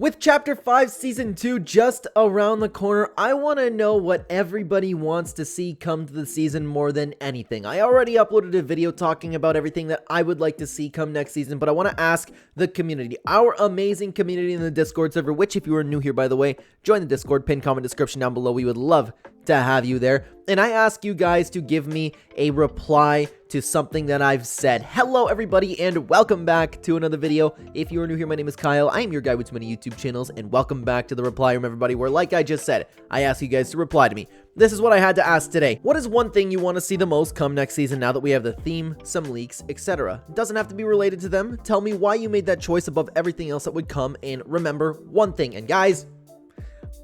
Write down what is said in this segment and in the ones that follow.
With Chapter 5 Season 2 just around the corner, I want to know what everybody wants to see come to the season more than anything. I already uploaded a video talking about everything that I would like to see come next season, but I want to ask the community, our amazing community in the Discord server, which if you are new here, by the way, join the Discord, pin comment description down below. We would love to have you there. And I ask you guys to give me a reply to something that I've said. Hello everybody and welcome back to another video. If you are new here, my name is Kyle. I am your guy with too many YouTube channels, and welcome back to the reply room, everybody, where, like I just said, I ask you guys to reply to me. This is what I had to ask today. What is one thing you want to see the most come next season now that we have the theme, some leaks, etc.? It doesn't have to be related to them. Tell me why you made that choice above everything else that would come, and remember one thing. And guys,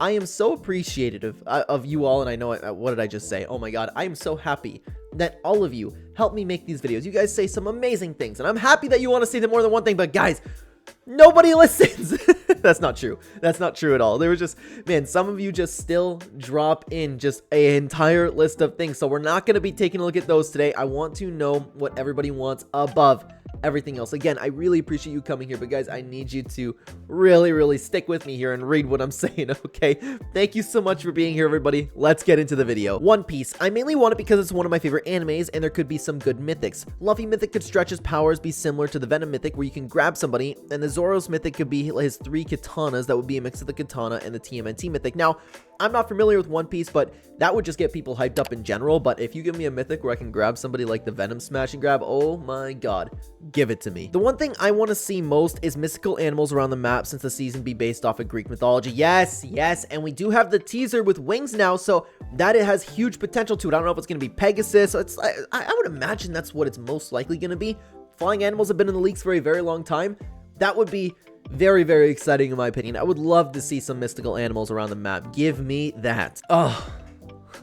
I am so appreciative of you all, and I know, what did I just say? Oh my god, I am so happy that all of you help me make these videos. You guys say some amazing things, and I'm happy that you want to see them more than one thing, but guys, nobody listens. That's not true. That's not true at all. There was just, man, some of you just still drop in just an entire list of things, so we're not going to be taking a look at those today. I want to know what everybody wants above everything else. Again, I really appreciate you coming here, but guys, I need you to really stick with me here and read what I'm saying, okay? Thank you so much for being here, everybody. Let's get into the video. One Piece. I mainly want it because it's one of my favorite animes, and there could be some good mythics. Luffy mythic could stretch his powers, be similar to the Venom mythic, where you can grab somebody, and the Zoro's mythic could be his 3 katanas. That would be a mix of the katana and the TMNT mythic. Now, I'm not familiar with One Piece, but that would just get people hyped up in general. But if you give me a mythic where I can grab somebody like the Venom smash and grab, oh my god, give it to me. The one thing I want to see most is mystical animals around the map, since the season be based off of Greek mythology. Yes, and we do have the teaser with wings now, so that it has huge potential to it. I don't know if it's going to be Pegasus. I would imagine that's what it's most likely going to be. Flying animals have been in the leaks for a very long time. That would be very exciting in my opinion. I would love to see some mystical animals around the map. Give me that. Oh,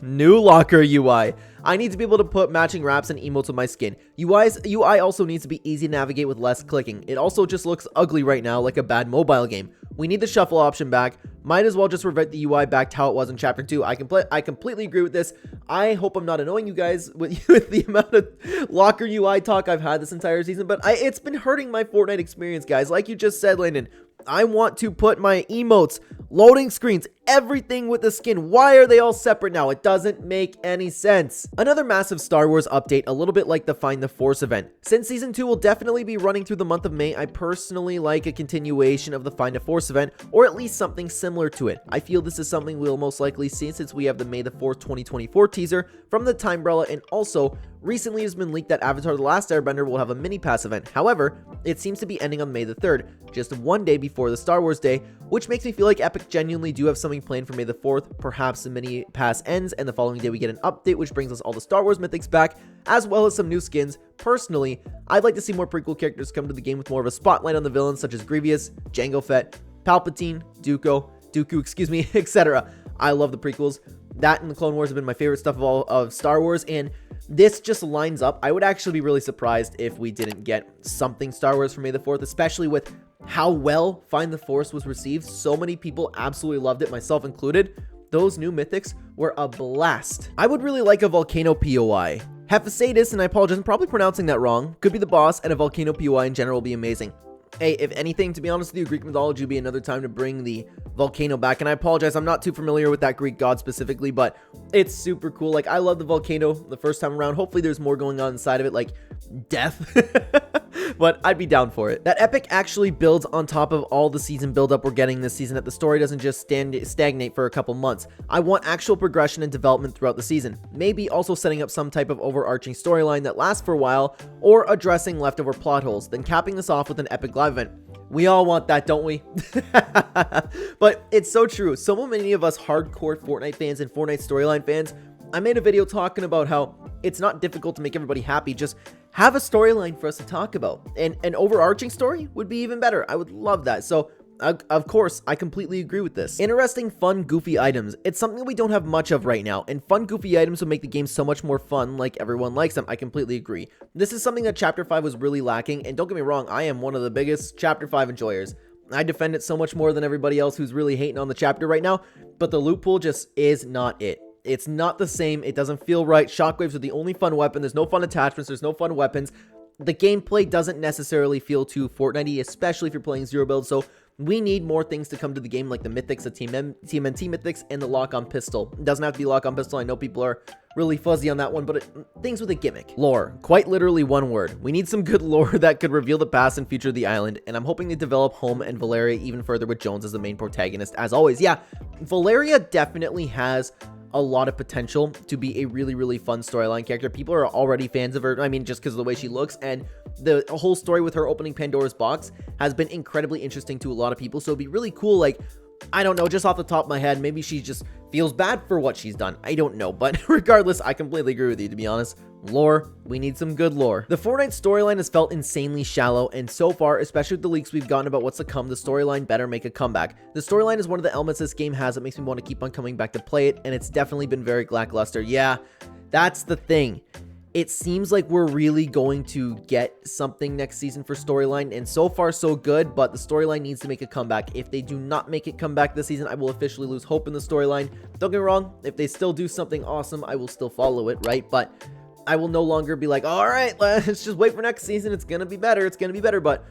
new locker UI. I need to be able to put matching wraps and emotes with my skin. UI also needs to be easy to navigate with less clicking. It also just looks ugly right now, like a bad mobile game. We need the shuffle option back. Might as well just revert the UI back to how it was in Chapter 2. I completely agree with this. I hope I'm not annoying you guys with the amount of locker UI talk I've had this entire season, but it's been hurting my Fortnite experience, guys. Like you just said, Landon, I want to put my emotes, loading screens, everything with the skin. Why are they all separate now? It doesn't make any sense. Another massive Star Wars update, a little bit like the Find the Force event. Since Season 2 will definitely be running through the month of May, I personally like a continuation of the Find the Force event, or at least something similar to it. I feel this is something we'll most likely see since we have the May the 4th, 2024 teaser from the Timebrella, and also recently has been leaked that Avatar: The Last Airbender will have a mini pass event. However, it seems to be ending on May the 3rd, just one day before the Star Wars Day, which makes me feel like Epic genuinely do have something planned for May the 4th. Perhaps the mini pass ends and the following day we get an update which brings us all the Star Wars mythics back, as well as some new skins. Personally, I'd like to see more prequel characters come to the game with more of a spotlight on the villains, such as Grievous, Jango Fett, Palpatine, Dooku, etc. I love the prequels. That and the Clone Wars have been my favorite stuff of all of Star Wars, and this just lines up. I would actually be really surprised if we didn't get something Star Wars for May the 4th, especially with how well Find the Force was received. So many people absolutely loved it, myself included. Those new mythics were a blast. I would really like a Volcano POI. Hephaestus, and I apologize, I'm probably pronouncing that wrong, could be the boss, and a Volcano POI in general will be amazing. Hey, if anything, to be honest with you, Greek mythology would be another time to bring the volcano back. And I apologize, I'm not too familiar with that Greek god specifically, but it's super cool. Like, I love the volcano the first time around. Hopefully there's more going on inside of it, like death. But I'd be down for it. That epic actually builds on top of all the season buildup we're getting this season, that the story doesn't just stagnate for a couple months. I want actual progression and development throughout the season. Maybe also setting up some type of overarching storyline that lasts for a while, or addressing leftover plot holes, then capping this off with an epic live event. We all want that, don't we? But it's so true. So many of us hardcore Fortnite fans and Fortnite storyline fans, I made a video talking about how it's not difficult to make everybody happy. Just have a storyline for us to talk about. And an overarching story would be even better. I would love that. So, of course, I completely agree with this. Interesting, fun, goofy items. It's something we don't have much of right now. And fun, goofy items would make the game so much more fun, like everyone likes them. I completely agree. This is something that Chapter 5 was really lacking. And don't get me wrong, I am one of the biggest Chapter 5 enjoyers. I defend it so much more than everybody else who's really hating on the chapter right now. But the loot pool just is not it. It's not the same. It doesn't feel right. Shockwaves are the only fun weapon. There's no fun attachments. There's no fun weapons. The gameplay doesn't necessarily feel too Fortnite-y, especially if you're playing zero build. So We need more things to come to the game, like the Mythics, the TMNT Mythics, and the lock-on pistol. It doesn't have to be lock-on pistol. I know people are really fuzzy on that one, but things with a gimmick. Lore. Quite literally one word. We need some good lore that could reveal the past and future of the island, and I'm hoping they develop Home and Valeria even further with Jones as the main protagonist, as always. Yeah, Valeria definitely has a lot of potential to be a really, really fun storyline character. People are already fans of her, I mean, just because of the way she looks, and the whole story with her opening Pandora's box has been incredibly interesting to a lot of people, so it'd be really cool, like, I don't know, just off the top of my head, maybe she just feels bad for what she's done. I don't know, but regardless, I completely agree with you, to be honest. Lore, we need some good lore. The Fortnite storyline has felt insanely shallow, and so far, especially with the leaks we've gotten about what's to come, the storyline better make a comeback. The storyline is one of the elements this game has that makes me want to keep on coming back to play it, and it's definitely been very lackluster. Yeah, that's the thing. It seems like we're really going to get something next season for storyline, and so far so good, but the storyline needs to make a comeback. If they do not make it come back this season, I will officially lose hope in the storyline. Don't get me wrong, if they still do something awesome, I will still follow it, right? But I will no longer be like, all right, let's just wait for next season. It's going to be better. It's going to be better. But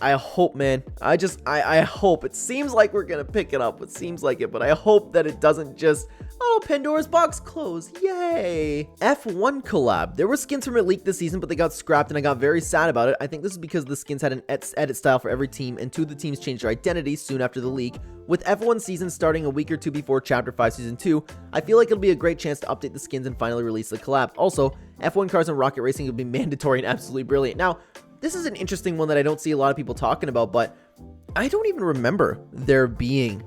I hope, man, I hope. It seems like we're going to pick it up. It seems like it, but I hope that it doesn't just, oh, Pandora's box closed. Yay. F1 collab. There were skins from it leaked this season, but they got scrapped, and I got very sad about it. I think this is because the skins had an edit style for every team, and two of the teams changed their identity soon after the leak. With F1 season starting a week or two before Chapter 5 Season 2, I feel like it'll be a great chance to update the skins and finally release the collab. Also, F1 cars and rocket racing will be mandatory and absolutely brilliant. Now, this is an interesting one that I don't see a lot of people talking about, but I don't even remember there being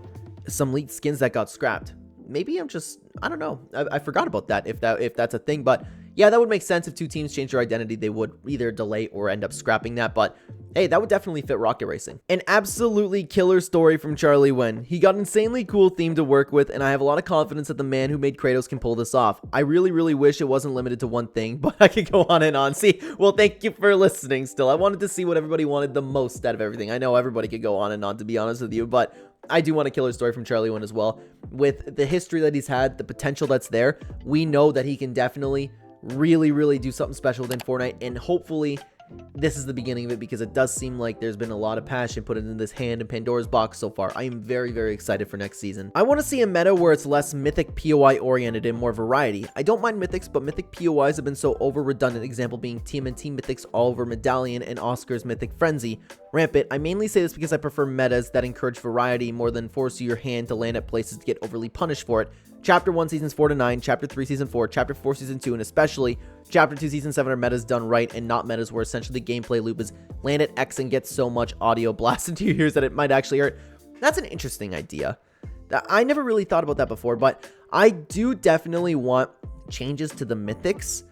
some leaked skins that got scrapped. Maybe I'm just, I don't know. I forgot about that, if that's a thing, but yeah, that would make sense. If two teams change their identity, they would either delay or end up scrapping that, but hey, that would definitely fit rocket racing. An absolutely killer story from Charlie Wen. He got an insanely cool theme to work with, and I have a lot of confidence that the man who made Kratos can pull this off. I really, really wish it wasn't limited to one thing, but I could go on and on. See, well, thank you for listening still. I wanted to see what everybody wanted the most out of everything. I know everybody could go on and on, to be honest with you, but I do want a killer story from Charlie Wen as well. With the history that he's had, the potential that's there, we know that he can definitely really, really do something special within Fortnite, and hopefully this is the beginning of it, because it does seem like there's been a lot of passion put into this hand in Pandora's box so far. I am very, very excited for next season. I want to see a meta where it's less mythic POI oriented and more variety. I don't mind mythics, but mythic POIs have been so over redundant, example being TMNT mythics all over Medallion and Oscar's mythic frenzy rampant. I mainly say this because I prefer metas that encourage variety more than force your hand to land at places to get overly punished for it. Chapter 1 seasons 4 to 9, Chapter 3 season 4, Chapter 4 season 2, and especially Chapter 2 season 7 are metas done right, and not metas where essentially the gameplay loop is land at X and get so much audio blasted into your ears that it might actually hurt. That's an interesting idea. I never really thought about that before, but I do definitely want changes to the mythics.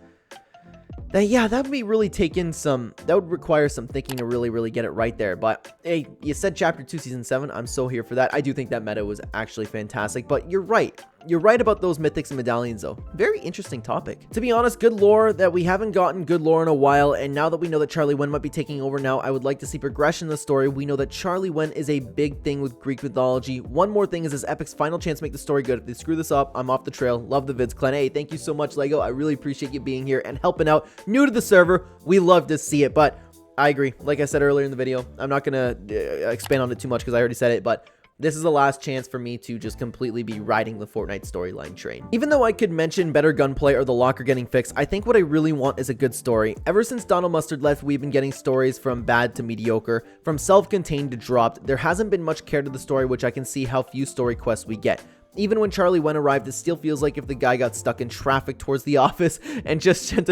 Yeah, that would be really that would require some thinking to really, really get it right there. But hey, you said Chapter 2 Season 7. I'm so here for that. I do think that meta was actually fantastic, but you're right. You're right about those mythics and medallions, though. Very interesting topic. To be honest, good lore that we haven't gotten good lore in a while, and now that we know that Charlie Wen might be taking over now, I would like to see progression in the story. We know that Charlie Wen is a big thing with Greek mythology. One more thing is this epic's final chance to make the story good. If they screw this up, I'm off the trail. Love the vids. Clen, hey, thank you so much, Lego. I really appreciate you being here and helping out. New to the server, we love to see it, but I agree. Like I said earlier in the video, I'm not going to expand on it too much because I already said it, but this is the last chance for me to just completely be riding the Fortnite storyline train. Even though I could mention better gunplay or the locker getting fixed, I think what I really want is a good story. Ever since Donald Mustard left, we've been getting stories from bad to mediocre, from self-contained to dropped. There hasn't been much care to the story, which I can see how few story quests we get. Even when Charlie Wen arrived, it still feels like if the guy got stuck in traffic towards the office and just sent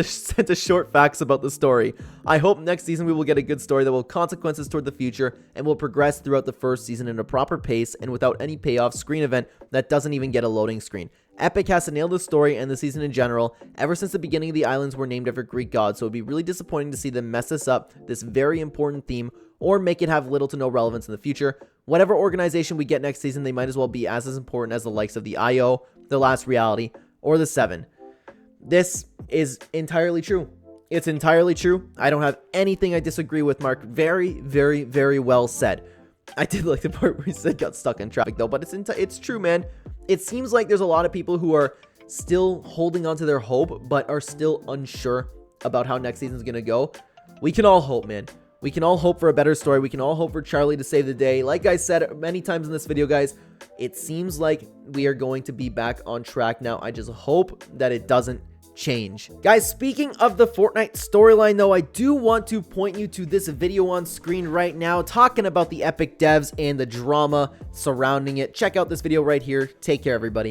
a short facts about the story. I hope next season we will get a good story that will have consequences toward the future and will progress throughout the first season in a proper pace and without any payoff screen event that doesn't even get a loading screen. Epic has to nail the story and the season in general. Ever since the beginning, the islands were named after Greek gods, so it'd be really disappointing to see them mess this up, this very important theme, or make it have little to no relevance in the future. Whatever organization we get next season, they might as well be as important as the likes of the IO, The Last Reality, or the 7. This is entirely true. It's entirely true. I don't have anything I disagree with, Mark. Very, very, very well said. I did like the part where he said got stuck in traffic, though, but it's true, man. It seems like there's a lot of people who are still holding on to their hope, but are still unsure about how next season's gonna go. We can all hope, man. We can all hope for a better story. We can all hope for Charlie to save the day. Like I said many times in this video, guys, it seems like we are going to be back on track now. I just hope that it doesn't change. Guys, speaking of the Fortnite storyline though, I do want to point you to this video on screen right now talking about the epic devs and the drama surrounding it. Check out this video right here. Take care, everybody.